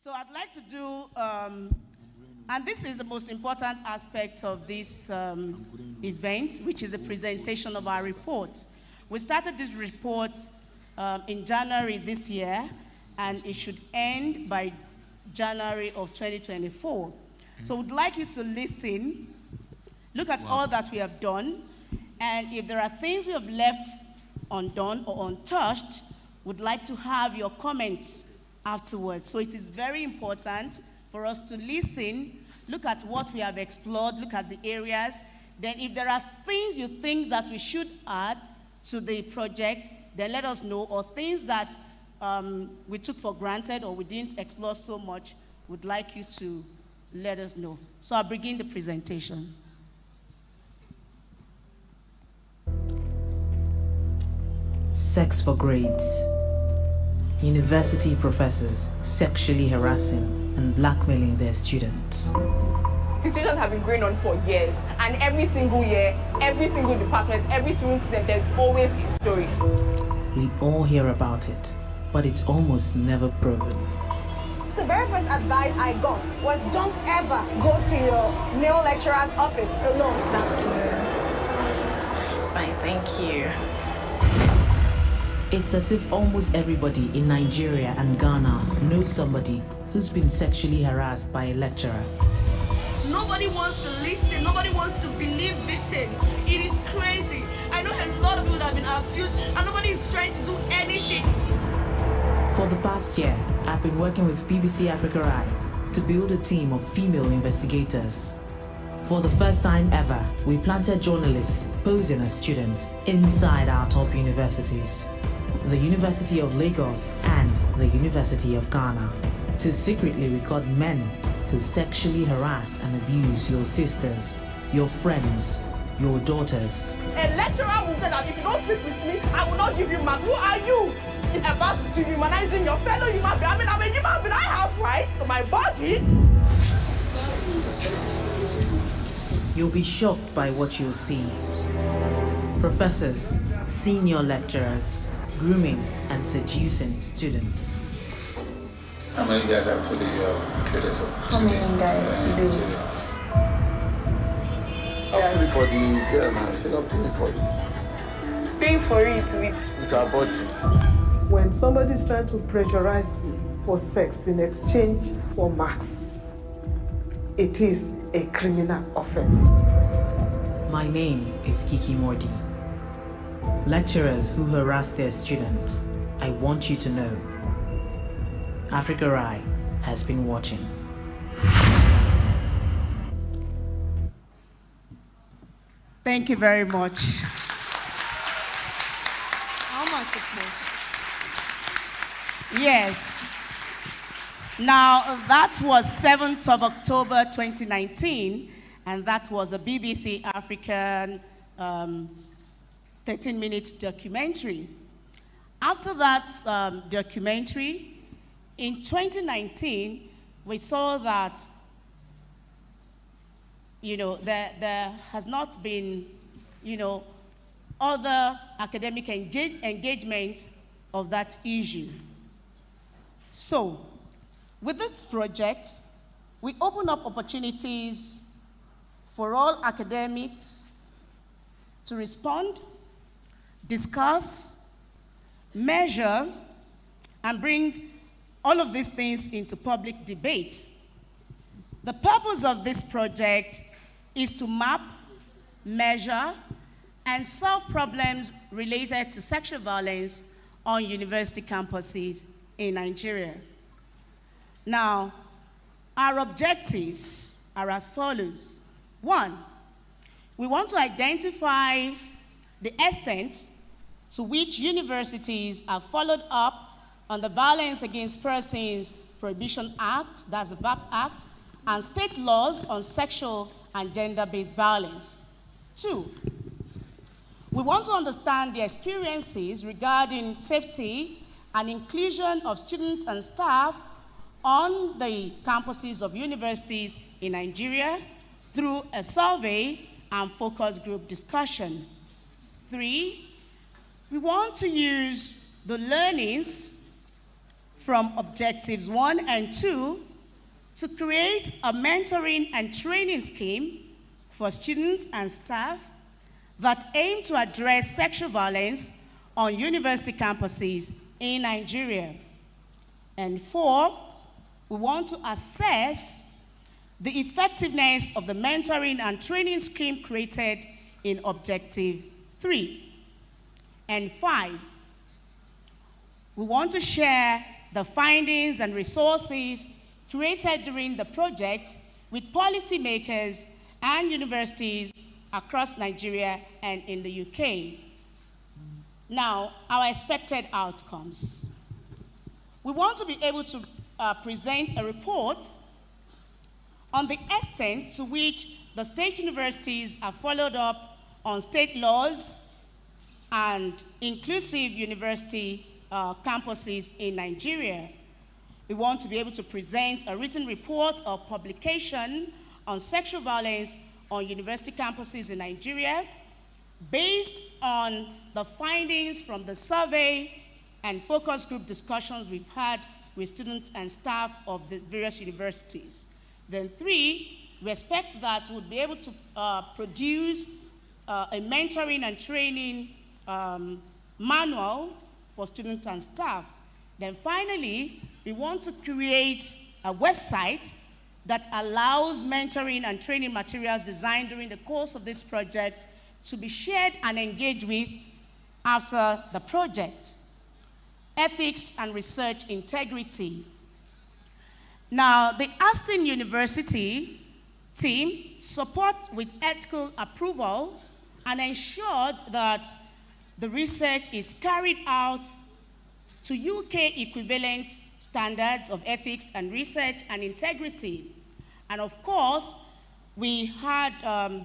So I'd like to do, and this is the most important aspect of this event, which is the presentation of our report. We started this report in January this year, and it should end by January of 2024. So we'd like you to listen, look at all that we have done, and if there are things we have left undone or untouched, we'd like to have your comments afterwards. So it is very important for us to listen, look at what we have explored, look at the areas. Then if there are things you think that we should add to the project, then let us know, or things that we took for granted or we didn't explore so much, we'd like you to let us know. So I'll begin the presentation. Sex for grades. University professors sexually harassing and blackmailing their students. Situations have been going on for years, and every single year, every single department, every single student, there's always a story. We all hear about it, but it's almost never proven. The very first advice I got was don't ever go to your male lecturer's office alone. That's fine, thank you. It's as if almost everybody in Nigeria and Ghana knows somebody who's been sexually harassed by a lecturer. Nobody wants to listen, nobody wants to believe victim. It is crazy. I know a lot of people that have been abused and nobody is trying to do anything. For the past year, I've been working with BBC Africa Eye to build a team of female investigators. For the first time ever, we planted journalists posing as students inside our top universities, the University of Lagos and the University of Ghana, to secretly record men who sexually harass and abuse your sisters, your friends, your daughters. A lecturer will say that if you don't speak with me, I will not give you mark. Who are you? It's about dehumanizing your fellow human being. I'm a human being. I have rights to my body. You'll be shocked by what you'll see. Professors, senior lecturers, grooming and seducing students. How many guys actually created for? How many guys today? Hopefully for the girl now, instead of paying for it. Paying for it with our body. When somebody's trying to pressurize you for sex in exchange for marks, it is a criminal offense. My name is Kiki Mordi. Lecturers who harass their students, I want you to know, Africa Eye has been watching. Thank you very much. How much support? Yes. Now, that was 7th of October 2019, and that was a BBC African 13-minute documentary. After that documentary, in 2019, we saw that, there has not been, other academic engagement of that issue. So, with this project, we open up opportunities for all academics to respond, discuss, measure, and bring all of these things into public debate. The purpose of this project is to map, measure, and solve problems related to sexual violence on university campuses in Nigeria. Now, our objectives are as follows. 1, we want to identify the extent to which universities have followed up on the Violence Against Persons Prohibition Act, that's the VAP Act, and state laws on sexual and gender-based violence. 2, we want to understand the experiences regarding safety and inclusion of students and staff on the campuses of universities in Nigeria through a survey and focus group discussion. 3, we want to use the learnings from objectives 1 and 2 to create a mentoring and training scheme for students and staff that aim to address sexual violence on university campuses in Nigeria. And 4, we want to assess the effectiveness of the mentoring and training scheme created in Objective 3. And 5, we want to share the findings and resources created during the project with policymakers and universities across Nigeria and in the UK. Now, our expected outcomes. We want to be able to present a report on the extent to which the state universities have followed up on state laws and inclusive university campuses in Nigeria. We want to be able to present a written report or publication on sexual violence on university campuses in Nigeria based on the findings from the survey and focus group discussions we've had with students and staff of the various universities. Then 3, we expect that we'll be able to produce a mentoring and training manual for students and staff. Then finally, we want to create a website that allows mentoring and training materials designed during the course of this project to be shared and engaged with after the project. Ethics and research integrity. Now, the Aston University team support with ethical approval and ensured that the research is carried out to UK equivalent standards of ethics and research and integrity. And of course, we had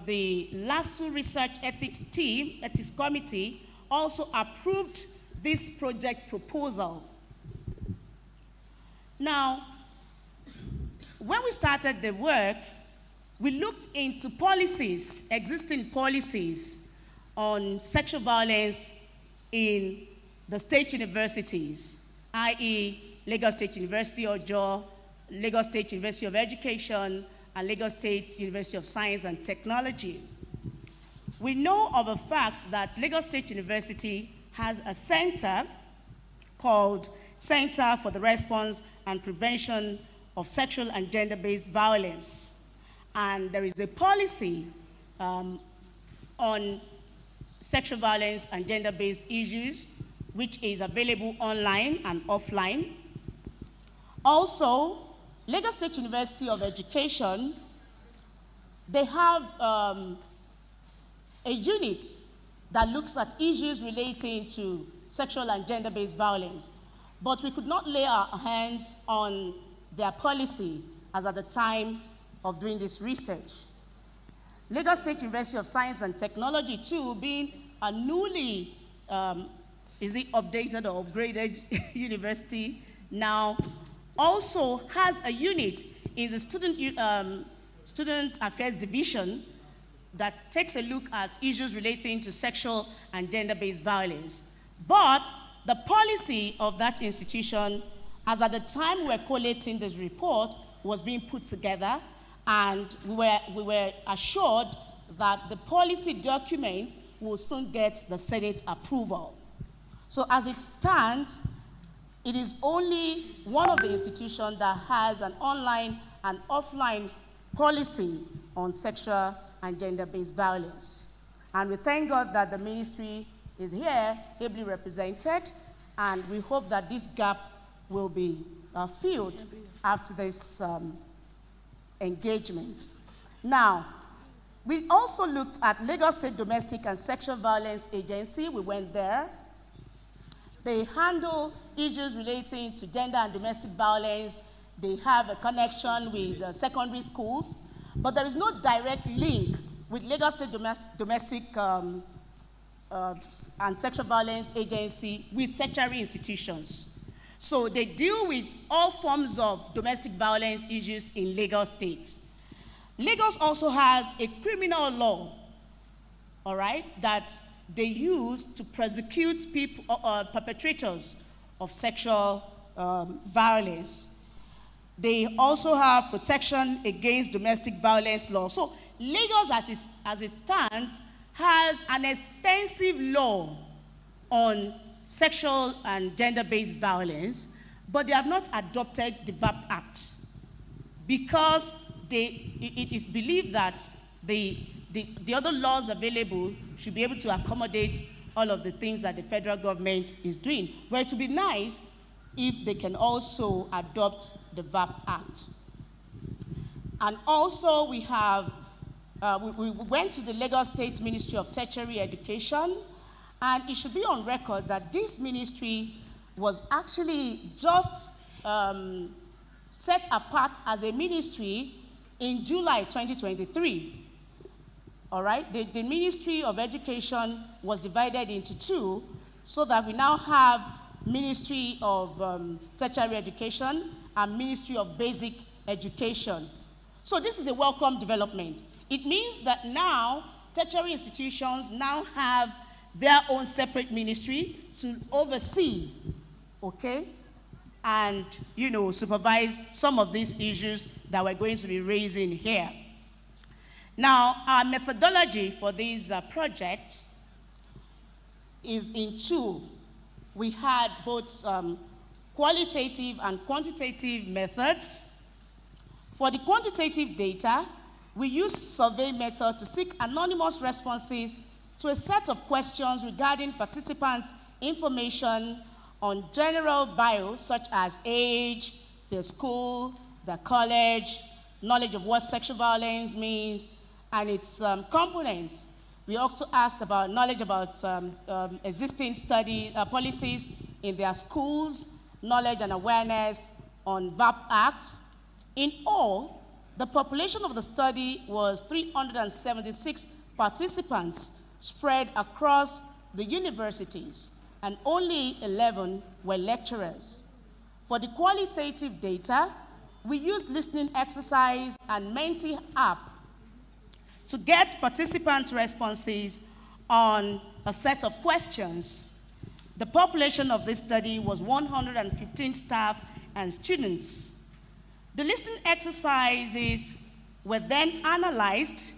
the LASU Research Ethics Team, Ethics Committee, also approved this project proposal. Now, when we started the work, we looked into policies, existing policies on sexual violence in the state universities, i.e. Lagos State University, Ojo, Lagos State University of Education, and Lagos State University of Science and Technology. We know of a fact that Lagos State University has a center called Center for the Response and Prevention of Sexual and Gender-Based Violence. And there is a policy on sexual violence and gender-based issues, which is available online and offline. Also, Lagos State University of Education, they have a unit that looks at issues relating to sexual and gender-based violence. But we could not lay our hands on their policy as at the time of doing this research. Lagos State University of Science and Technology, too, being a newly, updated or upgraded university now, also has a unit in the Student Affairs Division that takes a look at issues relating to sexual and gender-based violence. But the policy of that institution, as at the time we were collating this report, was being put together, and we were assured that the policy document will soon get the Senate approval. So as it stands, it is only one of the institutions that has an online and offline policy on sexual and gender-based violence. And we thank God that the ministry is here, ably represented, and we hope that this gap will be filled after this engagement. Now, we also looked at Lagos State Domestic and Sexual Violence Agency. We went there. They handle issues relating to gender and domestic violence. They have a connection with secondary schools, but there is no direct link with Lagos State Domestic and Sexual Violence Agency with tertiary institutions. So they deal with all forms of domestic violence issues in Lagos State. Lagos also has a criminal law, all right, that they use to prosecute people, perpetrators of sexual violence. They also have protection against domestic violence law. So Lagos, as it stands, has an extensive law on sexual and gender-based violence, but they have not adopted the VAP Act because it is believed that the other laws available should be able to accommodate all of the things that the federal government is doing. But it would be nice if they can also adopt the VAP Act. And also we have, we went to the Lagos State Ministry of Tertiary Education, and it should be on record that this ministry was actually just set apart as a ministry in July 2023. All right, the Ministry of Education was divided into two, so that we now have Ministry of Tertiary Education and Ministry of Basic Education. So this is a welcome development. It means that now tertiary institutions now have their own separate ministry to oversee, okay, and, you know, supervise some of these issues that we're going to be raising here. Now, our methodology for this project is in two. We had both qualitative and quantitative methods. For the quantitative data, we used survey method to seek anonymous responses to a set of questions regarding participants' information on general bios such as age, their school, their college, knowledge of what sexual violence means, and its components. We also asked about knowledge about existing policies in their schools, knowledge and awareness on VAP Act. In all, the population of the study was 376 participants spread across the universities, and only 11 were lecturers. For the qualitative data, we used listening exercise and Mente app to get participants' responses on a set of questions. The population of this study was 115 staff and students. The listening exercises were then analyzed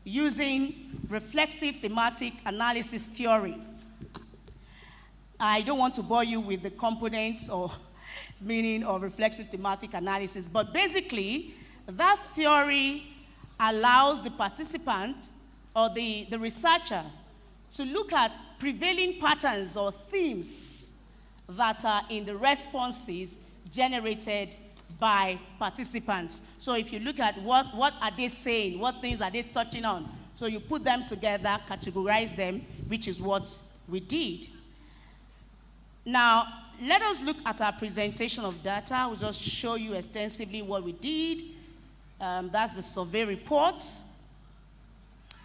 using reflexive thematic analysis theory. I don't want to bore you with the components or meaning of reflexive thematic analysis, but basically, that theory allows the participant or the researcher to look at prevailing patterns or themes that are in the responses generated by participants. So if you look at what are they saying, what things are they touching on, so you put them together, categorize them, which is what we did. Now, let us look at our presentation of data. We'll just show you extensively what we did. That's the survey report.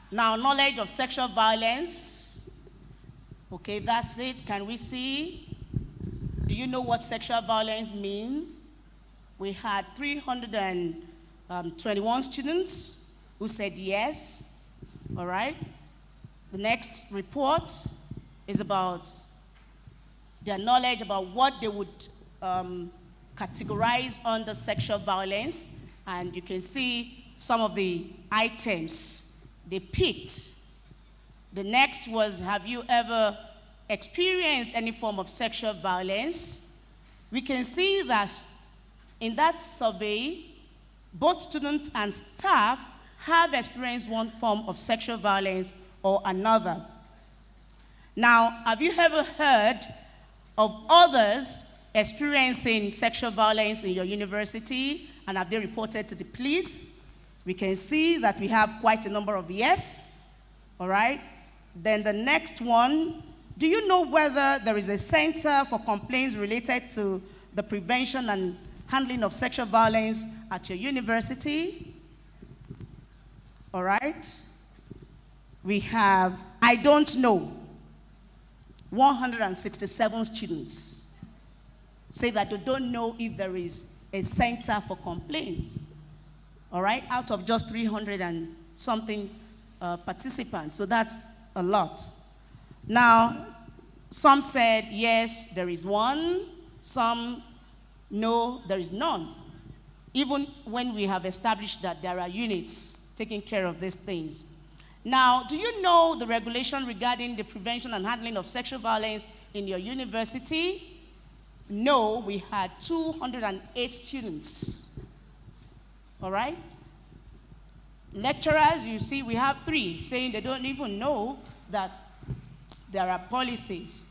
Now, knowledge of sexual violence. Okay, that's it. Can we see? Do you know what sexual violence means? We had 321 students who said yes. All right. The next report is about their knowledge about what they would categorize under sexual violence. And you can see some of the items they picked. The next was, have you ever experienced any form of sexual violence? We can see that in that survey, both students and staff have experienced one form of sexual violence or another. Now, have you ever heard of others experiencing sexual violence in your university, and have they reported to the police? We can see that we have quite a number of yes. All right. Then the next one, do you know whether there is a center for complaints related to the prevention and handling of sexual violence at your university? All right. We have, I don't know. 167 students say that they don't know if there is a center for complaints, all right, out of just 300 and something participants. So that's a lot. Now, some said, yes, there is one. Some No, there is none. Even when we have established that there are units taking care of these things. Now, do you know the regulation regarding the prevention and handling of sexual violence in your university? No, we had 208 students. All right? Lecturers, you see, we have 3 saying they don't even know that there are policies.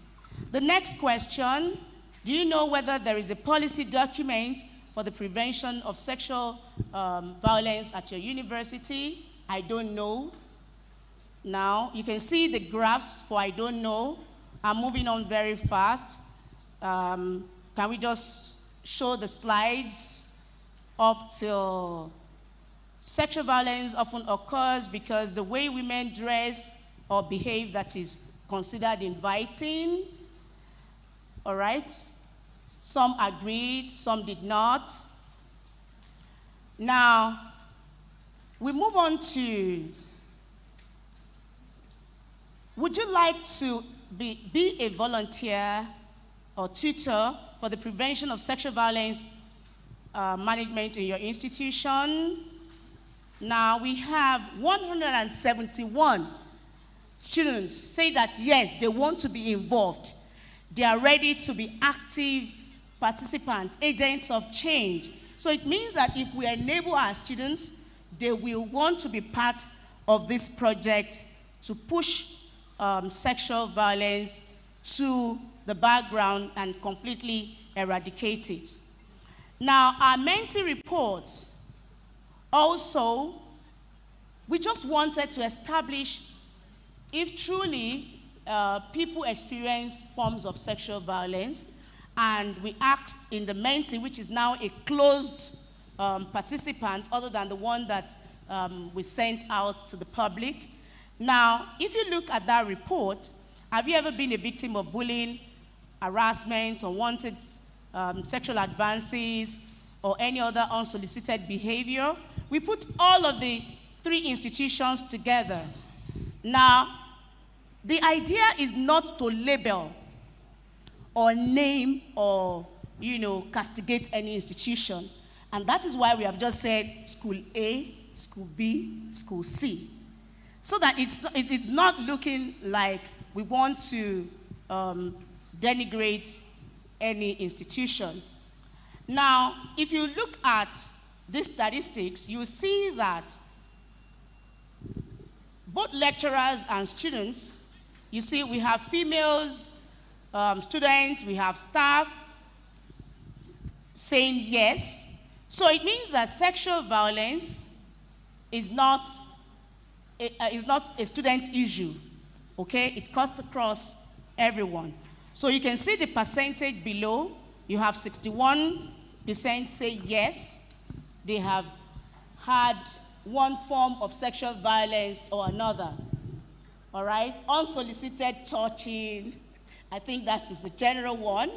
The next question, do you know whether there is a policy document for the prevention of sexual violence at your university? I don't know. Now, you can see the graphs for I don't know. I'm moving on very fast. Can we just show the slides up till sexual violence often occurs because the way women dress or behave that is considered inviting. All right? Some agreed, some did not. Now, we move on to, would you like to be a volunteer or tutor for the prevention of sexual violence management in your institution? Now, we have 171 students say that, yes, they want to be involved. They are ready to be active participants, agents of change. So it means that if we enable our students, they will want to be part of this project to push sexual violence to the background and completely eradicate it. Now, our Mente reports also, we just wanted to establish if truly people experience forms of sexual violence, and we asked in the Mente, which is now a closed participant other than the one that we sent out to the public. Now, if you look at that report, have you ever been a victim of bullying, harassment, unwanted sexual advances, or any other unsolicited behavior? We put all of the 3 institutions together. Now, the idea is not to label or name or, castigate any institution. And that is why we have just said school A, school B, school C. So that it's not looking like we want to denigrate any institution. Now, if you look at these statistics, you see that both lecturers and students, you see we have females, students, we have staff saying yes. So it means that sexual violence is not a student issue, okay? It cuts across everyone. So you can see the percentage below. You have 61% say yes, they have had one form of sexual violence or another. All right? Unsolicited touching, I think that is a general one.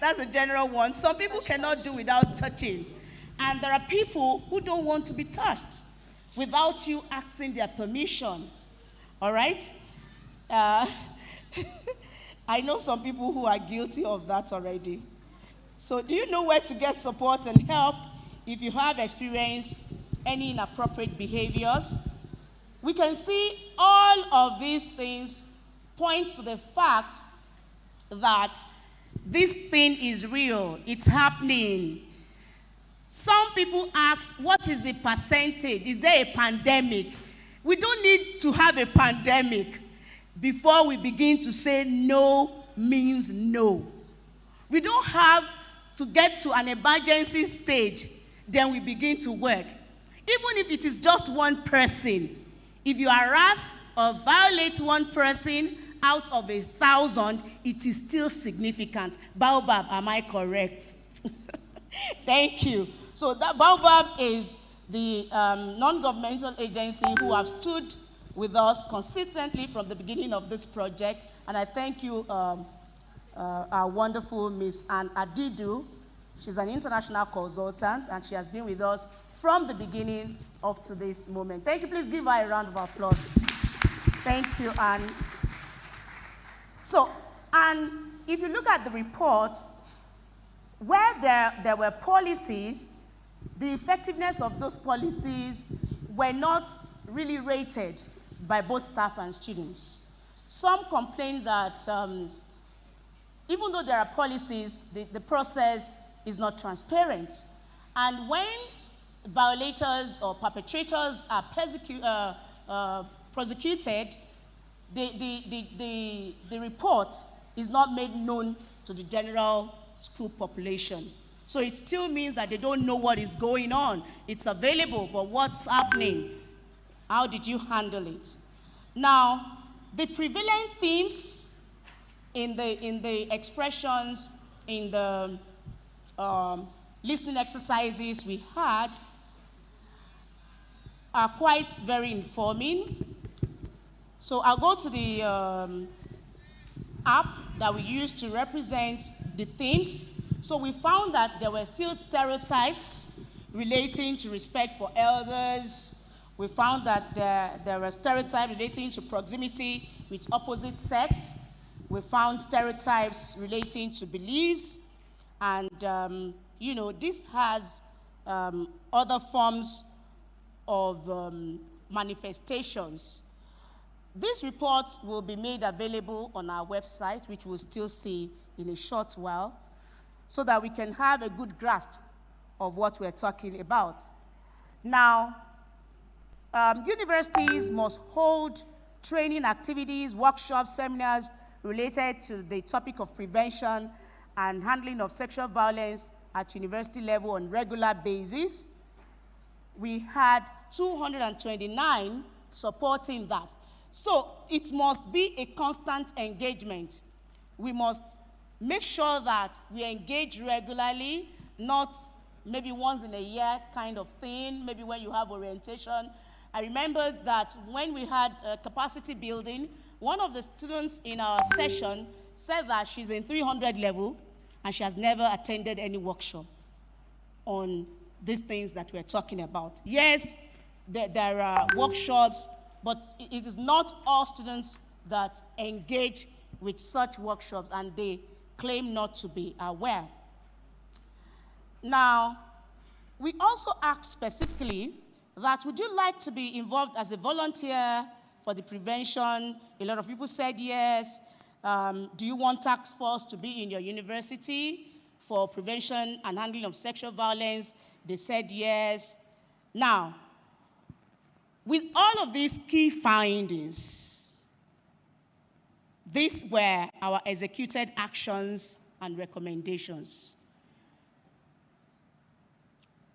That's a general one. Some people cannot do without touching. And there are people who don't want to be touched without you asking their permission. All right? I know some people who are guilty of that already. So do you know where to get support and help if you have experienced any inappropriate behaviors? We can see all of these things point to the fact that this thing is real. It's happening. Some people ask, what is the percentage? Is there a pandemic? We don't need to have a pandemic before we begin to say no means no. We don't have to get to an emergency stage, then we begin to work. Even if it is just one person, if you harass or violate one person out of 1,000, it is still significant. Baobab, am I correct? Thank you. So that Baobab is the non-governmental agency who have stood with us consistently from the beginning of this project. And I thank you, our wonderful Miss Anne Adidu. She's an international consultant, and she has been with us from the beginning up to this moment. Thank you. Please give her a round of applause. Thank you, Anne. So, and if you look at the report, where there were policies, the effectiveness of those policies were not really rated by both staff and students. Some complained that even though there are policies, the process is not transparent. And when violators or perpetrators are prosecuted, the report is not made known to the general school population. So it still means that they don't know what is going on. It's available, but what's happening? How did you handle it? Now, the prevalent themes in the expressions, in the listening exercises we had are quite very informing. So I'll go to the app that we use to represent the themes. So we found that there were still stereotypes relating to respect for elders. We found that there were stereotypes relating to proximity with opposite sex. We found stereotypes relating to beliefs. And, you know, this has other forms of manifestations. This report will be made available on our website, which we'll still see in a short while, so that we can have a good grasp of what we're talking about. Now, universities must hold training activities, workshops, seminars related to the topic of prevention and handling of sexual violence at university level on regular basis. We had 229 supporting that. So it must be a constant engagement. We must make sure that we engage regularly, not maybe once in a year kind of thing, maybe when you have orientation. I remember that when we had capacity building, one of the students in our session said that she's in 300 level and she has never attended any workshop on these things that we're talking about. Yes, there are workshops, but it is not all students that engage with such workshops, and they claim not to be aware. Now, we also asked specifically that would you like to be involved as a volunteer for the prevention? A lot of people said yes. Do you want task force to be in your university for prevention and handling of sexual violence? They said yes. Now, with all of these key findings, these were our executed actions and recommendations.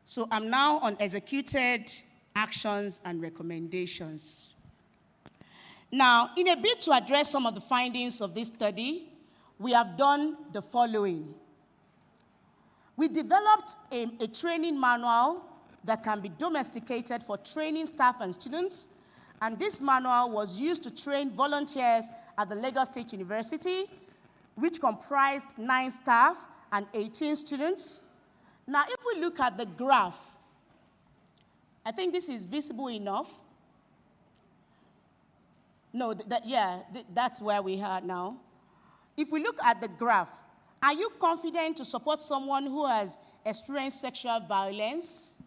So I'm now on executed actions and recommendations. Now, in a bid to address some of the findings of this study, we have done the following. We developed a training manual that can be domesticated for training staff and students, and this manual was used to train volunteers at the Lagos State University, which comprised 9 staff and 18 students. Now, if we look at the graph, I think this is visible enough. No, that's where we are now. If we look at the graph, are you confident to support someone who has experienced sexual violence?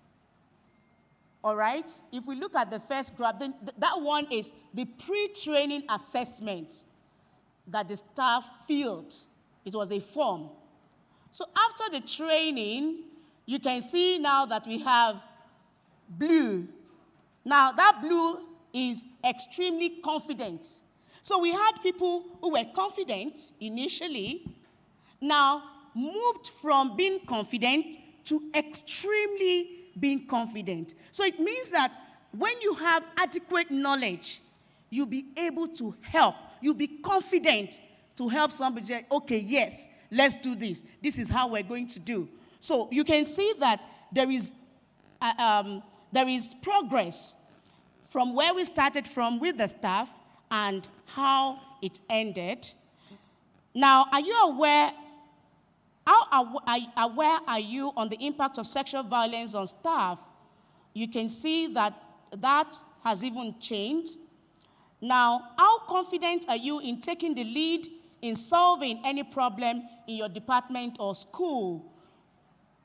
All right? If we look at the first graph, then that one is the pre-training assessment that the staff filled. It was a form. So after the training, you can see now that we have blue. Now, that blue is extremely confident. So we had people who were confident initially, now moved from being confident to extremely being confident. So it means that when you have adequate knowledge, you'll be able to help. You'll be confident to help somebody say, okay, yes, let's do this. This is how we're going to do. So you can see that there is progress from where we started from with the staff and how it ended. Now, are you aware, how aware are you on the impact of sexual violence on staff? You can see that that has even changed. Now, how confident are you in taking the lead in solving any problem in your department or school?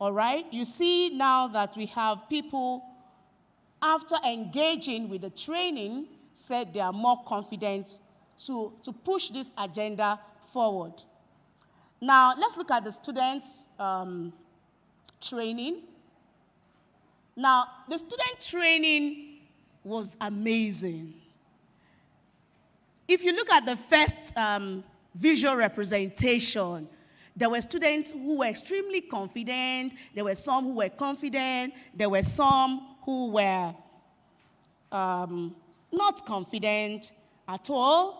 All right? You see now that we have people, after engaging with the training, said they are more confident to push this agenda forward. Now, let's look at the students' training. Now, the student training was amazing. If you look at the first visual representation, there were students who were extremely confident, there were some who were confident, there were some who were not confident at all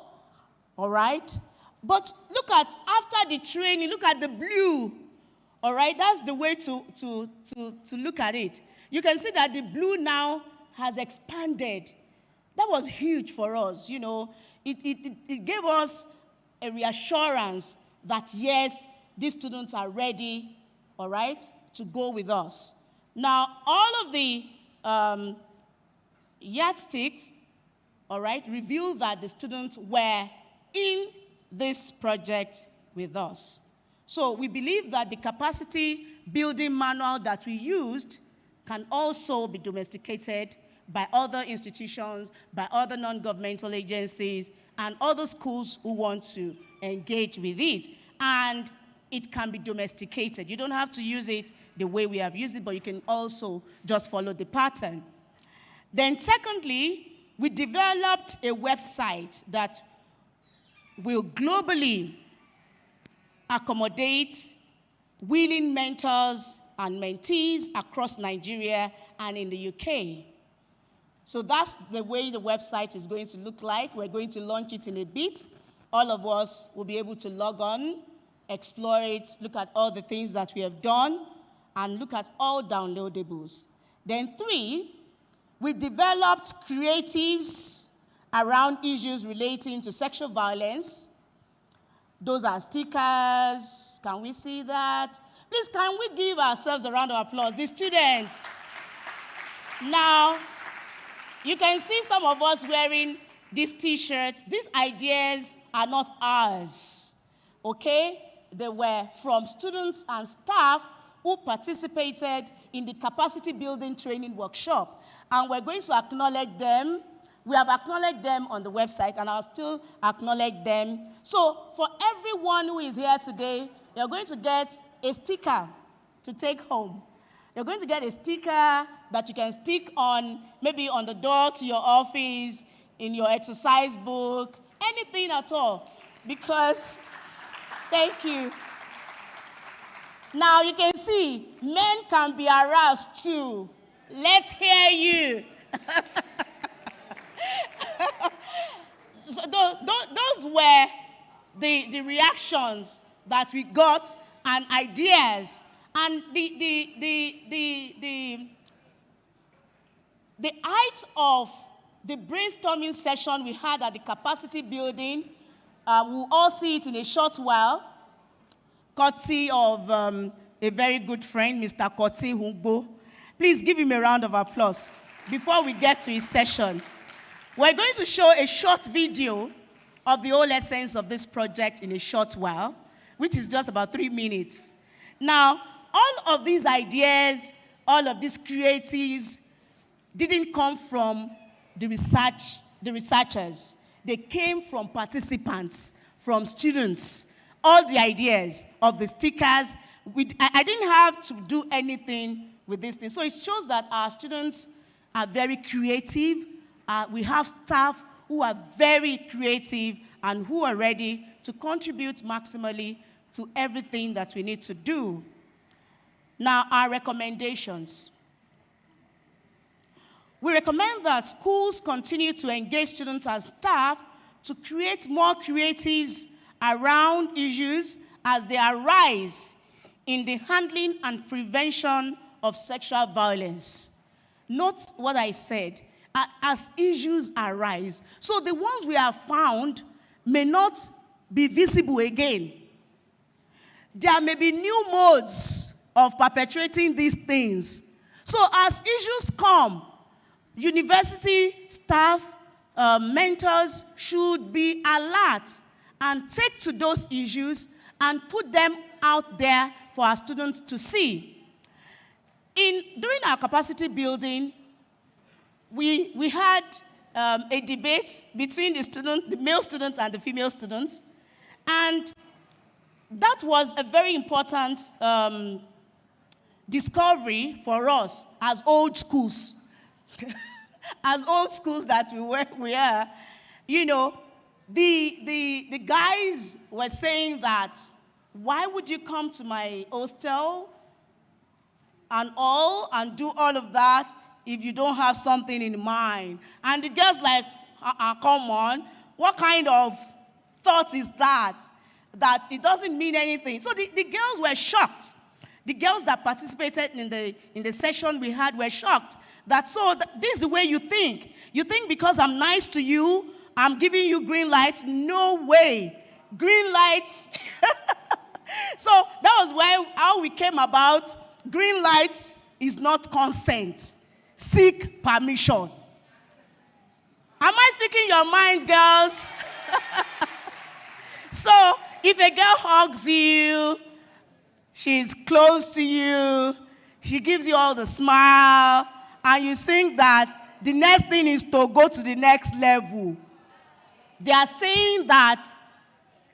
right? But look at, after the training, look at the blue, all right? That's the way to look at it. You can see that the blue now has expanded. That was huge for us, you know. It gave us a reassurance that, yes, these students are ready, all right, to go with us. Now, all of the yardsticks, all right, reveal that the students were in this project with us. So we believe that the capacity building manual that we used can also be domesticated by other institutions, by other non-governmental agencies, and other schools who want to engage with it. And it can be domesticated. You don't have to use it the way we have used it, but you can also just follow the pattern. Then secondly, we developed a website that will globally accommodate willing mentors and mentees across Nigeria and in the UK. So that's the way the website is going to look like. We're going to launch it in a bit. All of us will be able to log on, explore it, look at all the things that we have done, and look at all downloadables. Then 3, we've developed creatives around issues relating to sexual violence. Those are stickers. Can we see that? Please, can we give ourselves a round of applause? The students. Now, you can see some of us wearing these T-shirts. These ideas are not ours, okay? They were from students and staff who participated in the capacity building training workshop. And we're going to acknowledge them. We have acknowledged them on the website, and I'll still acknowledge them. So for everyone who is here today, you're going to get a sticker to take home. You're going to get a sticker that you can stick on, maybe on the door to your office, in your exercise book, anything at all. Because, thank you. Now you can see, men can be aroused too. Let's hear you. So those were the reactions that we got and ideas. And the height of the brainstorming session we had at the capacity building, we'll all see it in a short while, courtesy of a very good friend, Mr. Koti Hungbo. Please give him a round of applause before we get to his session. We're going to show a short video of the whole essence of this project in a short while, which is just about 3 minutes. Now, all of these ideas, all of these creatives didn't come from the researchers. They came from participants, from students. All the ideas of the stickers, I didn't have to do anything with this thing. So it shows that our students are very creative. We have staff who are very creative and who are ready to contribute maximally to everything that we need to do. Now, our recommendations. We recommend that schools continue to engage students and staff to create more creatives around issues as they arise in the handling and prevention of sexual violence. Note what I said, as issues arise. So the ones we have found may not be visible again. There may be new modes of perpetrating these things. So as issues come, university staff, mentors should be alert and take to those issues and put them out there for our students to see. during our capacity building, we had a debate between the male students and the female students. And that was a very important discovery for us as old schools. As old schools that we are, you know, the guys were saying that, why would you come to my hostel and do all of that if you don't have something in mind? And the girls like, come on, what kind of thought is that? That it doesn't mean anything. So the girls were shocked. The girls that participated in the session we had were shocked that this is the way you think. You think because I'm nice to you, I'm giving you green lights? No way. Green lights. So that was how we came about. Green lights is not consent. Seek permission. Am I speaking your mind, girls? So if a girl hugs you, she's close to you, she gives you all the smile, and you think that the next thing is to go to the next level. They are saying that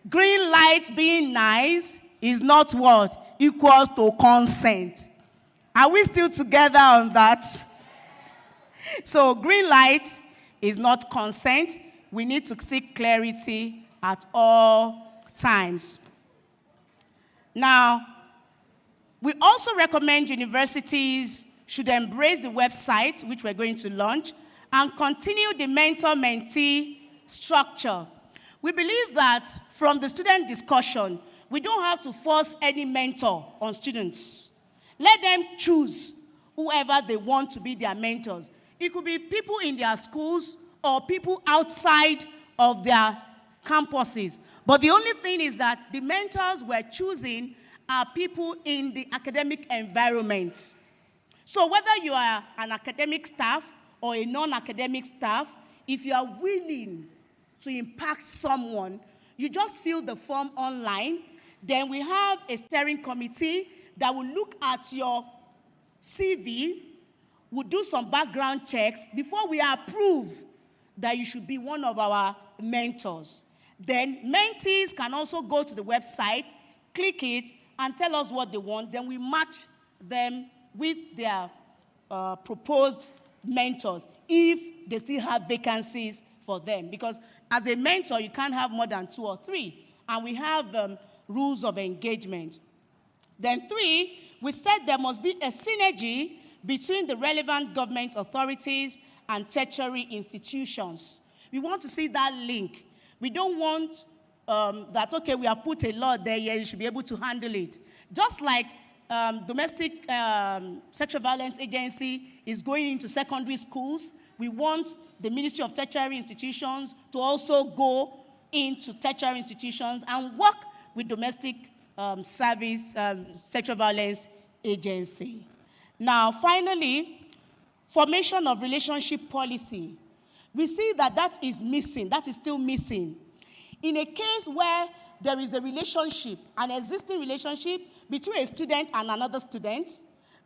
green light being nice is not what? Equals to consent. Are we still together on that? So green light is not consent. We need to seek clarity at all times. Now, we also recommend universities should embrace the website, which we're going to launch, and continue the mentor-mentee structure. We believe that from the student discussion, we don't have to force any mentor on students. Let them choose whoever they want to be their mentors. It could be people in their schools or people outside of their campuses. But the only thing is that the mentors we're choosing are people in the academic environment. So whether you are an academic staff or a non-academic staff, if you are willing to impact someone, you just fill the form online. Then we have a steering committee that will look at your CV, will do some background checks before we approve that you should be one of our mentors. Then mentees can also go to the website, click it, and tell us what they want. Then we match them with their proposed mentors if they still have vacancies for them. Because as a mentor, you can't have more than 2 or 3. And we have rules of engagement. Then 3, we said there must be a synergy between the relevant government authorities and tertiary institutions. We want to see that link. We don't want that, okay, we have put a law there, yeah, you should be able to handle it. Just like domestic sexual violence agency is going into secondary schools, we want the Ministry of Tertiary Institutions to also go into tertiary institutions and work with domestic service sexual violence agency. Now, finally, formation of relationship policy. We see that is missing, that is still missing. In a case where there is a relationship, an existing relationship between a student and another student,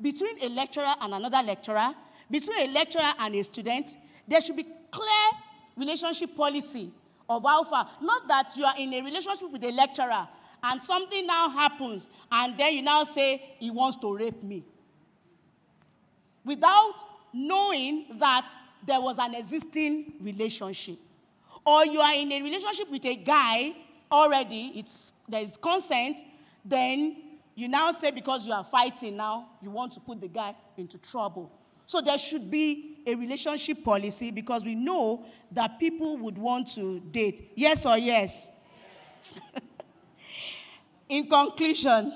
between a lecturer and another lecturer, between a lecturer and a student, there should be clear relationship policy of how far. Not that you are in a relationship with a lecturer and something now happens and then you now say, he wants to rape me. Without knowing that there was an existing relationship. Or you are in a relationship with a guy already, there is consent, then you now say because you are fighting now, you want to put the guy into trouble. So there should be a relationship policy because we know that people would want to date. Yes or yes? In conclusion,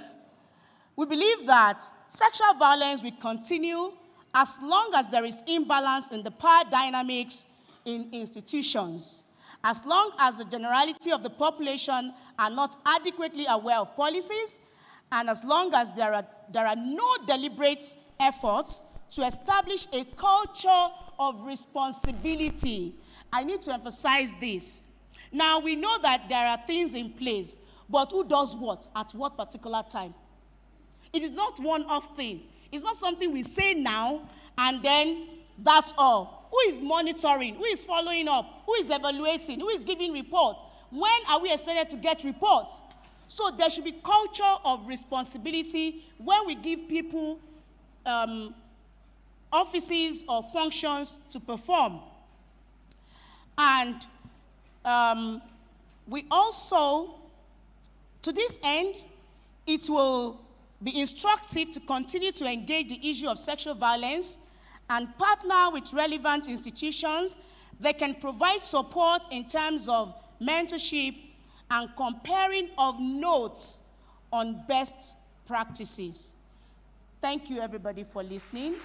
we believe that sexual violence will continue as long as there is imbalance in the power dynamics in institutions, as long as the generality of the population are not adequately aware of policies, and as long as there are no deliberate efforts to establish a culture of responsibility. I need to emphasize this. Now, we know that there are things in place, but who does what at what particular time? It is not one-off thing. It's not something we say now and then that's all. Who is monitoring? Who is following up? Who is evaluating? Who is giving reports? When are we expected to get reports? So there should be culture of responsibility when we give people offices or functions to perform. And we also, to this end, it will be instructive to continue to engage the issue of sexual violence and partner with relevant institutions that can provide support in terms of mentorship and comparing of notes on best practices. Thank you, everybody, for listening.